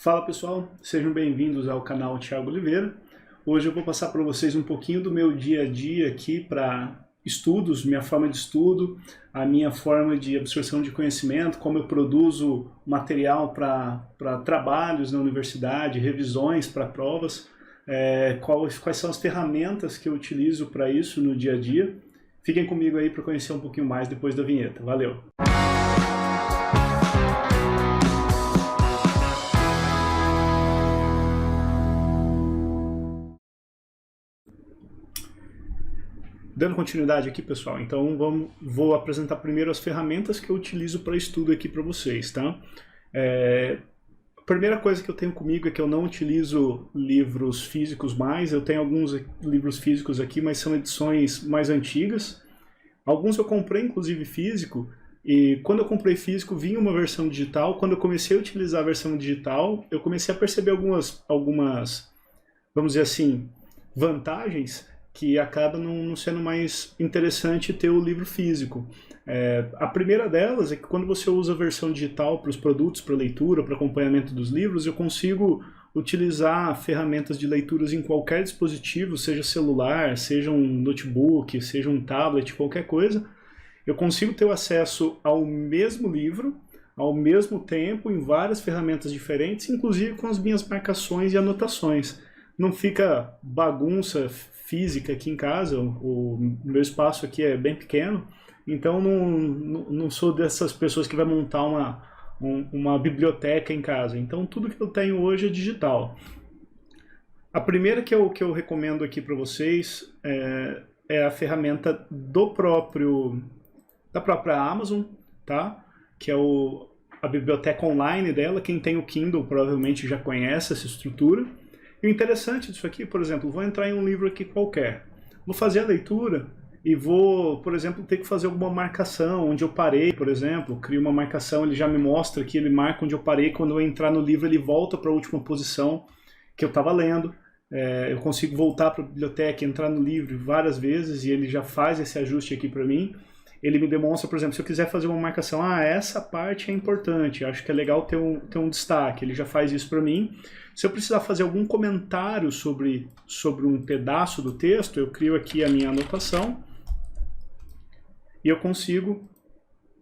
Fala pessoal, sejam bem-vindos ao canal Thiago Oliveira. Hoje eu vou passar para vocês um pouquinho do meu dia a dia aqui para estudos, minha forma de estudo, a minha forma de absorção de conhecimento, como eu produzo material para trabalhos na universidade, revisões para provas, quais são as ferramentas que eu utilizo para isso no dia a dia. Fiquem comigo aí para conhecer um pouquinho mais depois da vinheta. Valeu! Dando continuidade aqui, pessoal, então vou apresentar primeiro as ferramentas que eu utilizo para estudo aqui para vocês, tá? A primeira coisa que eu tenho comigo é que eu não utilizo livros físicos mais, eu tenho alguns livros físicos aqui, mas são edições mais antigas. Alguns eu comprei, inclusive, físico, e quando eu comprei físico vinha uma versão digital. Quando eu comecei a utilizar a versão digital, eu comecei a perceber algumas vamos dizer assim, vantagens que acaba não sendo mais interessante ter o livro físico. A primeira delas é que quando você usa a versão digital para os produtos, para leitura, para acompanhamento dos livros, eu consigo utilizar ferramentas de leituras em qualquer dispositivo, seja celular, seja um notebook, seja um tablet, qualquer coisa. Eu consigo ter o acesso ao mesmo livro, ao mesmo tempo, em várias ferramentas diferentes, inclusive com as minhas marcações e anotações. Não fica bagunça física aqui em casa, o meu espaço aqui é bem pequeno, então não sou dessas pessoas que vai montar uma biblioteca em casa. Então tudo que eu tenho hoje é digital. A primeira que eu recomendo aqui para vocês é a ferramenta da própria Amazon, tá? Que é a biblioteca online dela. Quem tem o Kindle provavelmente já conhece essa estrutura. E o interessante disso aqui, por exemplo, vou entrar em um livro aqui qualquer, vou fazer a leitura e vou, por exemplo, ter que fazer alguma marcação onde eu parei, por exemplo, crio uma marcação, ele já me mostra aqui, ele marca onde eu parei, quando eu entrar no livro ele volta para a última posição que eu estava lendo. Eu consigo voltar para a biblioteca, entrar no livro várias vezes e ele já faz esse ajuste aqui para mim. Ele me demonstra, por exemplo, se eu quiser fazer uma marcação, essa parte é importante, acho que é legal ter um destaque, ele já faz isso para mim. Se eu precisar fazer algum comentário sobre um pedaço do texto, eu crio aqui a minha anotação e eu consigo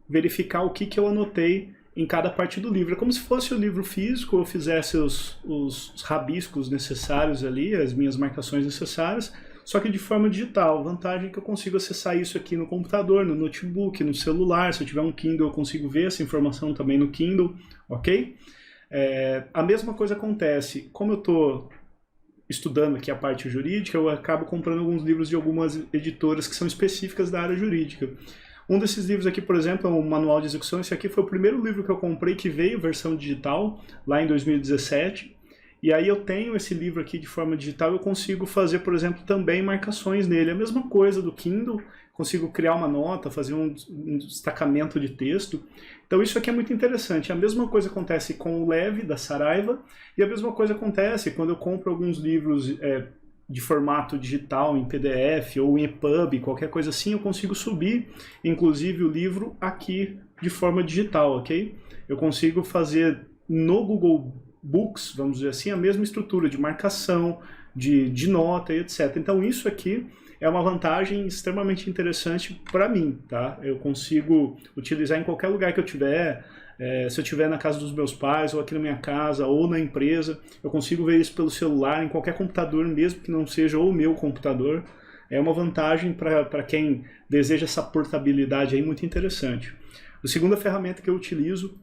verificar o que eu anotei em cada parte do livro. É como se fosse o livro físico, eu fizesse os rabiscos necessários ali, as minhas marcações necessárias, só que de forma digital. Vantagem é que eu consigo acessar isso aqui no computador, no notebook, no celular. Se eu tiver um Kindle, eu consigo ver essa informação também no Kindle, ok? A mesma coisa acontece, como eu estou estudando aqui a parte jurídica, eu acabo comprando alguns livros de algumas editoras que são específicas da área jurídica. Um desses livros aqui, por exemplo, é um manual de execução. Esse aqui foi o primeiro livro que eu comprei que veio versão digital, lá em 2017. E aí eu tenho esse livro aqui de forma digital, eu consigo fazer, por exemplo, também marcações nele. A mesma coisa do Kindle, consigo criar uma nota, fazer um destacamento de texto. Então isso aqui é muito interessante. A mesma coisa acontece com o Leve, da Saraiva, e a mesma coisa acontece quando eu compro alguns livros de formato digital, em PDF ou em EPUB, qualquer coisa assim, eu consigo subir, inclusive, o livro aqui de forma digital, ok? Eu consigo fazer no Google Books, vamos dizer assim, a mesma estrutura de marcação, de nota e etc. Então isso aqui é uma vantagem extremamente interessante para mim, tá? Eu consigo utilizar em qualquer lugar que eu tiver, se eu estiver na casa dos meus pais, ou aqui na minha casa, ou na empresa, eu consigo ver isso pelo celular, em qualquer computador, mesmo que não seja o meu computador. É uma vantagem para quem deseja essa portabilidade aí muito interessante. A segunda ferramenta que eu utilizo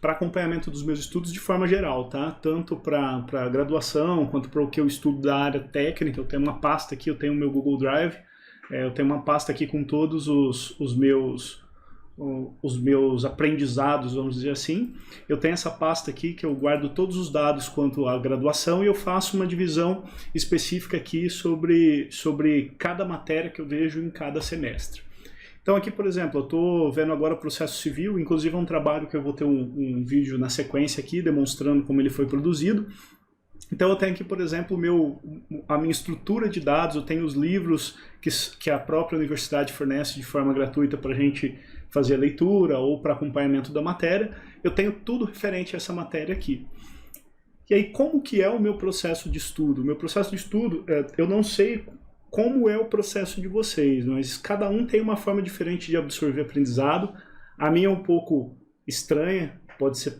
para acompanhamento dos meus estudos de forma geral, tá? Tanto para graduação, quanto para o que eu estudo da área técnica. Eu tenho uma pasta aqui, eu tenho o meu Google Drive, eu tenho uma pasta aqui com todos os meus aprendizados, vamos dizer assim. Eu tenho essa pasta aqui que eu guardo todos os dados quanto à graduação e eu faço uma divisão específica aqui sobre cada matéria que eu vejo em cada semestre. Então aqui, por exemplo, eu estou vendo agora o processo civil, inclusive é um trabalho que eu vou ter um vídeo na sequência aqui, demonstrando como ele foi produzido. Então eu tenho aqui, por exemplo, a minha estrutura de dados, eu tenho os livros que a própria universidade fornece de forma gratuita para a gente fazer a leitura ou para acompanhamento da matéria. Eu tenho tudo referente a essa matéria aqui. E aí, como que é o meu processo de estudo? O meu processo de estudo, eu não sei como é o processo de vocês, mas cada um tem uma forma diferente de absorver aprendizado. A minha é um pouco estranha,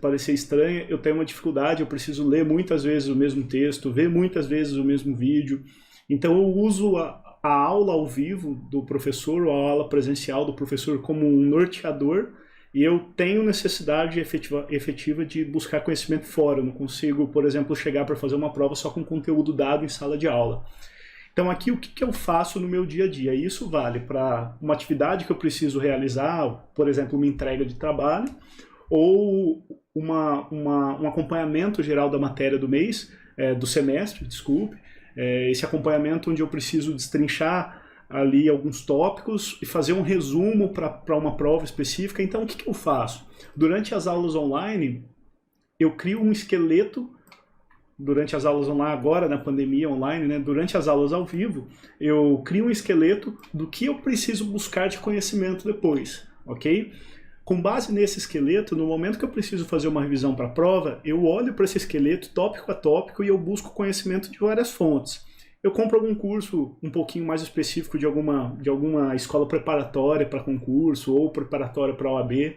parecer estranha, eu tenho uma dificuldade, eu preciso ler muitas vezes o mesmo texto, ver muitas vezes o mesmo vídeo. Então eu uso a aula ao vivo do professor, ou a aula presencial do professor como um norteador, e eu tenho necessidade efetiva de buscar conhecimento fora. Eu não consigo, por exemplo, chegar para fazer uma prova só com conteúdo dado em sala de aula. Então aqui o que eu faço no meu dia a dia? Isso vale para uma atividade que eu preciso realizar, por exemplo, uma entrega de trabalho, ou um acompanhamento geral da matéria do mês, do semestre, desculpe. Esse acompanhamento onde eu preciso destrinchar ali alguns tópicos e fazer um resumo para uma prova específica. Então, o que eu faço? Durante as aulas online, eu crio um esqueleto. Durante as aulas online, agora na pandemia online, né, durante as aulas ao vivo, eu crio um esqueleto do que eu preciso buscar de conhecimento depois, ok? Com base nesse esqueleto, no momento que eu preciso fazer uma revisão para a prova, eu olho para esse esqueleto tópico a tópico e eu busco conhecimento de várias fontes. Eu compro algum curso um pouquinho mais específico de alguma escola preparatória para concurso ou preparatória para a OAB.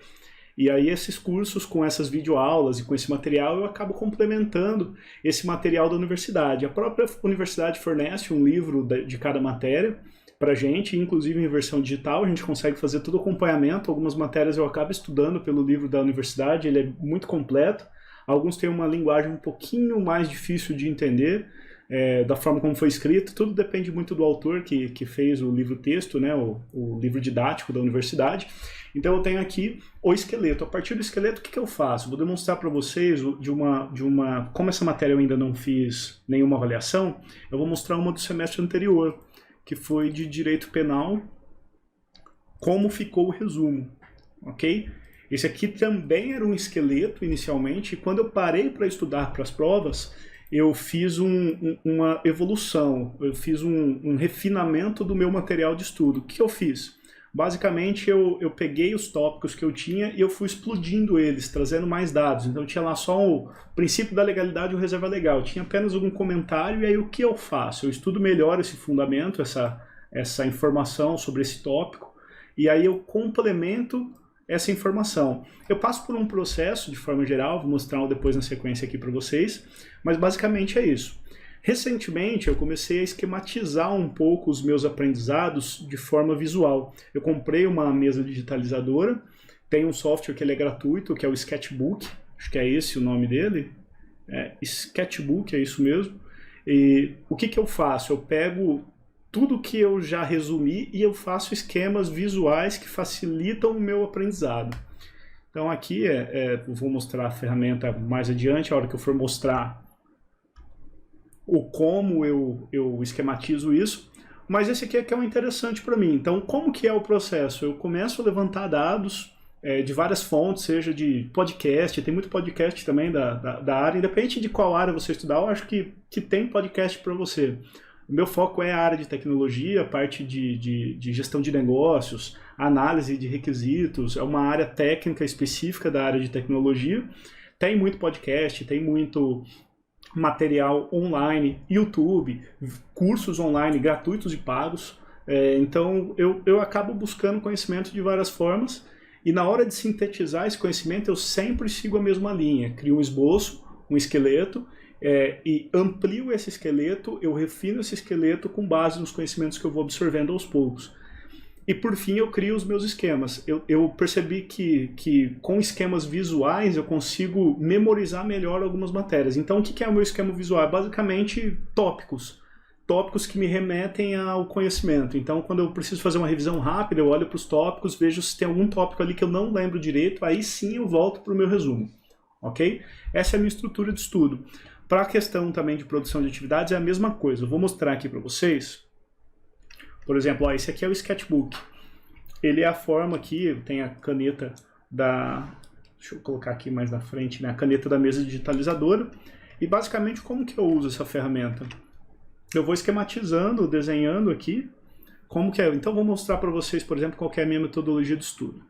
E aí esses cursos com essas videoaulas e com esse material eu acabo complementando esse material da universidade. A própria universidade fornece um livro de cada matéria para a gente, inclusive em versão digital, a gente consegue fazer todo o acompanhamento. Algumas matérias eu acabo estudando pelo livro da universidade, ele é muito completo. Alguns têm uma linguagem um pouquinho mais difícil de entender, da forma como foi escrito. Tudo depende muito do autor que fez o livro-texto, né, o livro didático da universidade. Então eu tenho aqui o esqueleto. A partir do esqueleto, o que eu faço? Vou demonstrar para vocês como essa matéria eu ainda não fiz nenhuma avaliação, eu vou mostrar uma do semestre anterior, que foi de Direito Penal, como ficou o resumo, ok? Esse aqui também era um esqueleto inicialmente, e quando eu parei para estudar para as provas, eu fiz uma evolução, eu fiz um refinamento do meu material de estudo. O que eu fiz? Basicamente, eu peguei os tópicos que eu tinha e eu fui explodindo eles, trazendo mais dados. Então, tinha lá só o princípio da legalidade e o reserva legal. Tinha apenas algum comentário, e aí o que eu faço? Eu estudo melhor esse fundamento, essa informação sobre esse tópico, e aí eu complemento essa informação. Eu passo por um processo, de forma geral, vou mostrar depois na sequência aqui para vocês, mas basicamente é isso. Recentemente eu comecei a esquematizar um pouco os meus aprendizados de forma visual. Eu comprei uma mesa digitalizadora, tem um software que ele é gratuito, que é o Sketchbook, acho que é esse o nome dele, Sketchbook, é isso mesmo. E o que eu faço? Eu pego tudo que eu já resumi e eu faço esquemas visuais que facilitam o meu aprendizado. Então aqui vou mostrar a ferramenta mais adiante, a hora que eu for mostrar como eu esquematizo isso, mas esse aqui é que é o interessante para mim. Então, como que é o processo? Eu começo a levantar dados de várias fontes, seja de podcast, tem muito podcast também da área, independente de qual área você estudar, eu acho que tem podcast para você. O meu foco é a área de tecnologia, a parte de gestão de negócios, análise de requisitos, é uma área técnica específica da área de tecnologia. Tem muito podcast, tem muito material online, YouTube, cursos online gratuitos e pagos. Então eu acabo buscando conhecimento de várias formas, e na hora de sintetizar esse conhecimento eu sempre sigo a mesma linha. Crio um esboço, um esqueleto, e amplio esse esqueleto, eu refino esse esqueleto com base nos conhecimentos que eu vou absorvendo aos poucos. E por fim eu crio os meus esquemas. Eu percebi que com esquemas visuais eu consigo memorizar melhor algumas matérias. Então o que é o meu esquema visual? É basicamente tópicos. Tópicos que me remetem ao conhecimento. Então quando eu preciso fazer uma revisão rápida, eu olho para os tópicos, vejo se tem algum tópico ali que eu não lembro direito, aí sim eu volto para o meu resumo. Ok? Essa é a minha estrutura de estudo. Para a questão também de produção de atividades é a mesma coisa. Eu vou mostrar aqui para vocês. Por exemplo, esse aqui é o Sketchbook. Ele é a forma aqui, tem a caneta deixa eu colocar aqui mais na frente, né? A caneta da mesa digitalizadora. E basicamente como que eu uso essa ferramenta? Eu vou esquematizando, desenhando aqui, como que é. Então vou mostrar para vocês, por exemplo, qual que é a minha metodologia de estudo.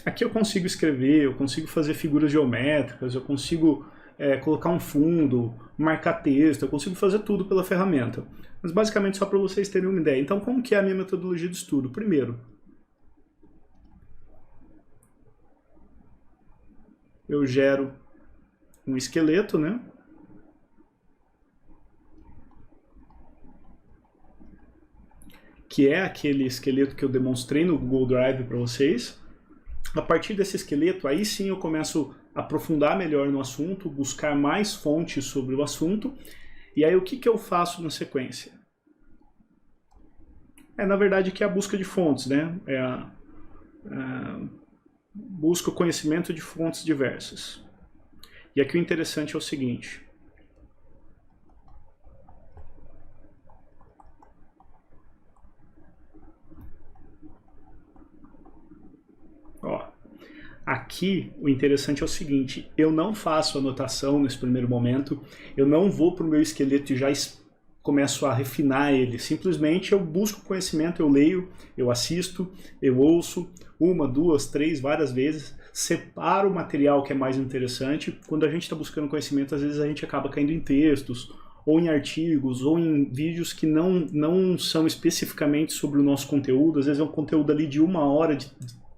Aqui eu consigo escrever, eu consigo fazer figuras geométricas, eu consigo colocar um fundo, marcar texto, eu consigo fazer tudo pela ferramenta. Mas basicamente só para vocês terem uma ideia. Então como que é a minha metodologia de estudo? Primeiro, eu gero um esqueleto, né? Que é aquele esqueleto que eu demonstrei no Google Drive para vocês. A partir desse esqueleto, aí sim eu começo a aprofundar melhor no assunto, buscar mais fontes sobre o assunto. E aí o que eu faço na sequência? Na verdade, que é a busca de fontes, né? Busca o conhecimento de fontes diversas. E aqui o interessante é o seguinte. Ó, aqui o interessante é o seguinte, eu não faço anotação nesse primeiro momento, eu não vou para o meu esqueleto e já começo a refinar ele, simplesmente eu busco conhecimento, eu leio, eu assisto, eu ouço, uma, duas, três, várias vezes, separo o material que é mais interessante. Quando a gente está buscando conhecimento, às vezes a gente acaba caindo em textos, ou em artigos, ou em vídeos que não são especificamente sobre o nosso conteúdo, às vezes é um conteúdo ali de 1 hora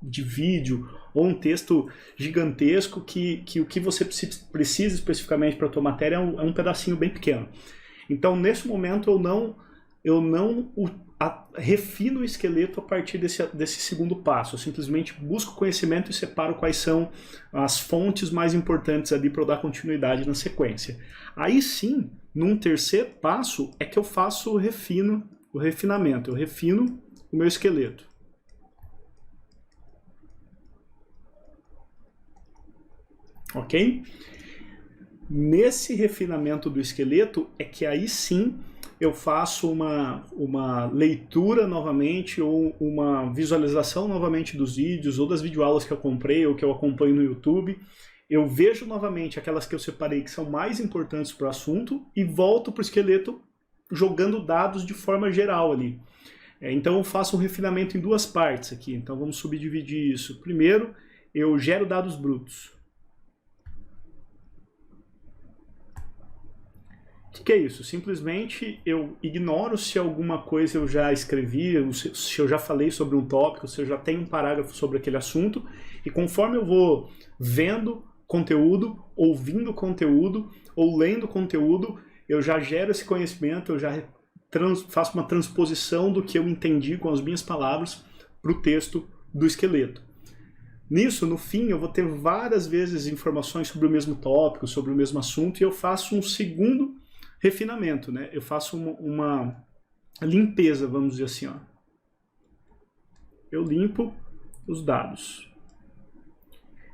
de vídeo, ou um texto gigantesco que o que você precisa especificamente para a tua matéria é um pedacinho bem pequeno. Então, nesse momento, eu não refino o esqueleto a partir desse segundo passo. Eu simplesmente busco conhecimento e separo quais são as fontes mais importantes ali para eu dar continuidade na sequência. Aí sim, num terceiro passo, é que eu faço o refinamento. Eu refino o meu esqueleto. Ok? Nesse refinamento do esqueleto é que aí sim eu faço uma leitura novamente ou uma visualização novamente dos vídeos ou das videoaulas que eu comprei ou que eu acompanho no YouTube. Eu vejo novamente aquelas que eu separei que são mais importantes para o assunto e volto para o esqueleto jogando dados de forma geral ali. Então eu faço um refinamento em 2 partes aqui. Então vamos subdividir isso. Primeiro, eu gero dados brutos. O que é isso? Simplesmente eu ignoro se alguma coisa eu já escrevi, se eu já falei sobre um tópico, se eu já tenho um parágrafo sobre aquele assunto, e conforme eu vou vendo conteúdo, ouvindo conteúdo, ou lendo conteúdo, eu já gero esse conhecimento, eu já faço uma transposição do que eu entendi com as minhas palavras para o texto do esqueleto. Nisso, no fim, eu vou ter várias vezes informações sobre o mesmo tópico, sobre o mesmo assunto, e eu faço um segundo refinamento, né? Eu faço uma limpeza, vamos dizer assim, ó. Eu limpo os dados.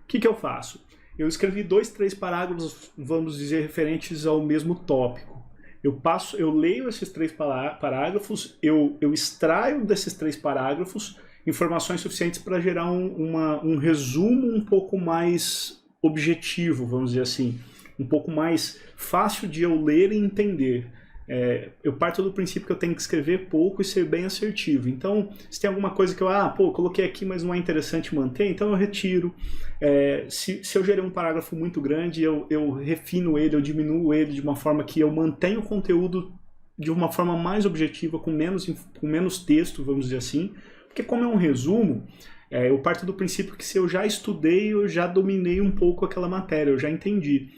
O que eu faço? Eu escrevi 2, 3 parágrafos, vamos dizer, referentes ao mesmo tópico. Eu leio esses 3 parágrafos, eu extraio desses 3 parágrafos informações suficientes para gerar um resumo um pouco mais objetivo, vamos dizer assim. Um pouco mais fácil de eu ler e entender. Eu parto do princípio que eu tenho que escrever pouco e ser bem assertivo. Então, se tem alguma coisa que eu coloquei aqui, mas não é interessante manter, então eu retiro. Se eu gerei um parágrafo muito grande, eu refino ele, eu diminuo ele de uma forma que eu mantenho o conteúdo de uma forma mais objetiva, com menos texto, vamos dizer assim. Porque como é um resumo, eu parto do princípio que se eu já estudei, eu já dominei um pouco aquela matéria, eu já entendi.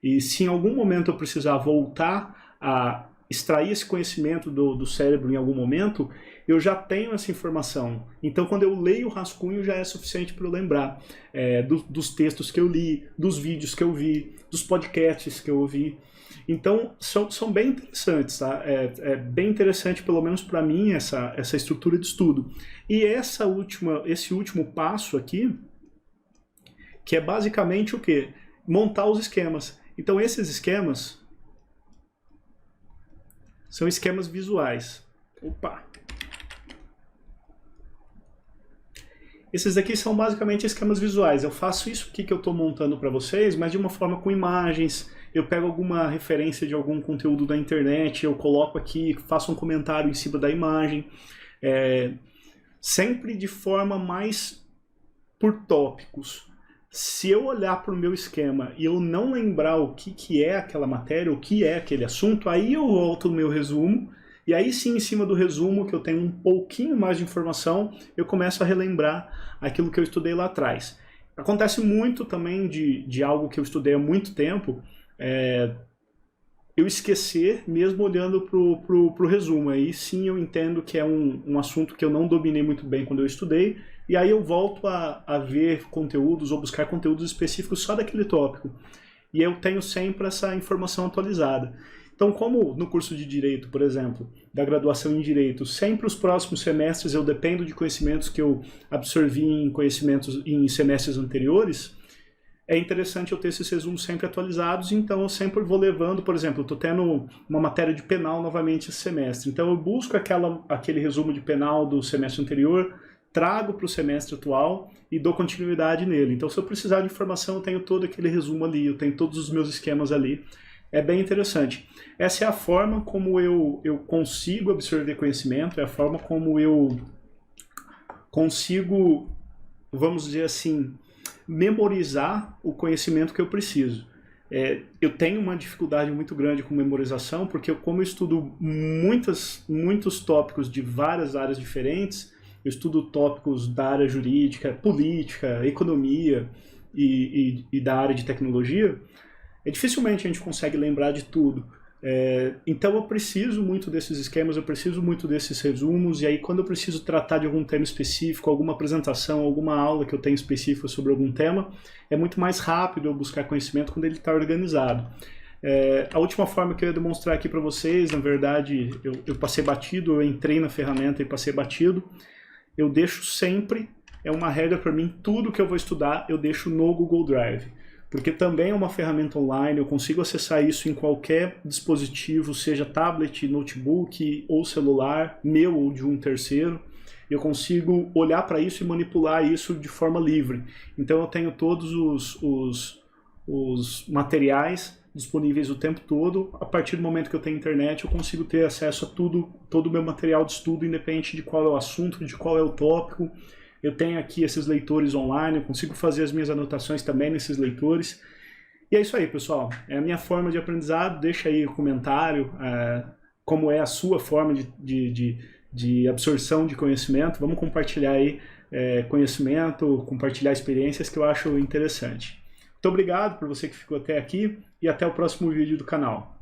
E se em algum momento eu precisar voltar a extrair esse conhecimento do cérebro em algum momento, eu já tenho essa informação. Então, quando eu leio o rascunho, já é suficiente para eu lembrar dos textos que eu li, dos vídeos que eu vi, dos podcasts que eu ouvi. Então, são bem interessantes, tá? É bem interessante, pelo menos para mim, essa estrutura de estudo. E esse último passo aqui, que é basicamente o quê? Montar os esquemas. Então, esses esquemas são esquemas visuais. Opa! Esses aqui são basicamente esquemas visuais. Eu faço isso aqui que eu estou montando para vocês, mas de uma forma com imagens. Eu pego alguma referência de algum conteúdo da internet, eu coloco aqui, faço um comentário em cima da imagem. Sempre de forma mais por tópicos. Se eu olhar para o meu esquema e eu não lembrar o que é aquela matéria, o que é aquele assunto, aí eu volto no meu resumo, e aí sim, em cima do resumo, que eu tenho um pouquinho mais de informação, eu começo a relembrar aquilo que eu estudei lá atrás. Acontece muito também de algo que eu estudei há muito tempo, eu esquecer mesmo olhando pro resumo. Aí sim eu entendo que é um assunto que eu não dominei muito bem quando eu estudei, e aí eu volto a ver conteúdos ou buscar conteúdos específicos só daquele tópico. E eu tenho sempre essa informação atualizada. Então, como no curso de Direito, por exemplo, da graduação em Direito, sempre os próximos semestres eu dependo de conhecimentos que eu absorvi em semestres anteriores, é interessante eu ter esses resumos sempre atualizados, então eu sempre vou levando, por exemplo, eu estou tendo uma matéria de penal novamente esse semestre, então eu busco aquele resumo de penal do semestre anterior, trago para o semestre atual e dou continuidade nele. Então, se eu precisar de informação, eu tenho todo aquele resumo ali, eu tenho todos os meus esquemas ali. É bem interessante. Essa é a forma como eu consigo absorver conhecimento, é a forma como eu consigo, vamos dizer assim, memorizar o conhecimento que eu preciso. Eu tenho uma dificuldade muito grande com memorização, porque como eu estudo muitos tópicos de várias áreas diferentes, eu estudo tópicos da área jurídica, política, economia e da área de tecnologia, dificilmente a gente consegue lembrar de tudo. Então eu preciso muito desses esquemas, eu preciso muito desses resumos, e aí quando eu preciso tratar de algum tema específico, alguma apresentação, alguma aula que eu tenho específica sobre algum tema, é muito mais rápido eu buscar conhecimento quando ele está organizado. A última forma que eu ia demonstrar aqui para vocês, na verdade, eu passei batido, eu entrei na ferramenta e passei batido. Eu deixo sempre, é uma regra para mim, tudo que eu vou estudar eu deixo no Google Drive. Porque também é uma ferramenta online, eu consigo acessar isso em qualquer dispositivo, seja tablet, notebook ou celular, meu ou de um terceiro. Eu consigo olhar para isso e manipular isso de forma livre. Então eu tenho todos os materiais disponíveis o tempo todo. A partir do momento que eu tenho internet, eu consigo ter acesso a todo o meu material de estudo, independente de qual é o assunto, de qual é o tópico. Eu tenho aqui esses leitores online, eu consigo fazer as minhas anotações também nesses leitores. E é isso aí, pessoal. É a minha forma de aprendizado. Deixa aí o comentário, como é a sua forma de absorção de conhecimento. Vamos compartilhar aí conhecimento, compartilhar experiências que eu acho interessante. Muito obrigado por você que ficou até aqui e até o próximo vídeo do canal.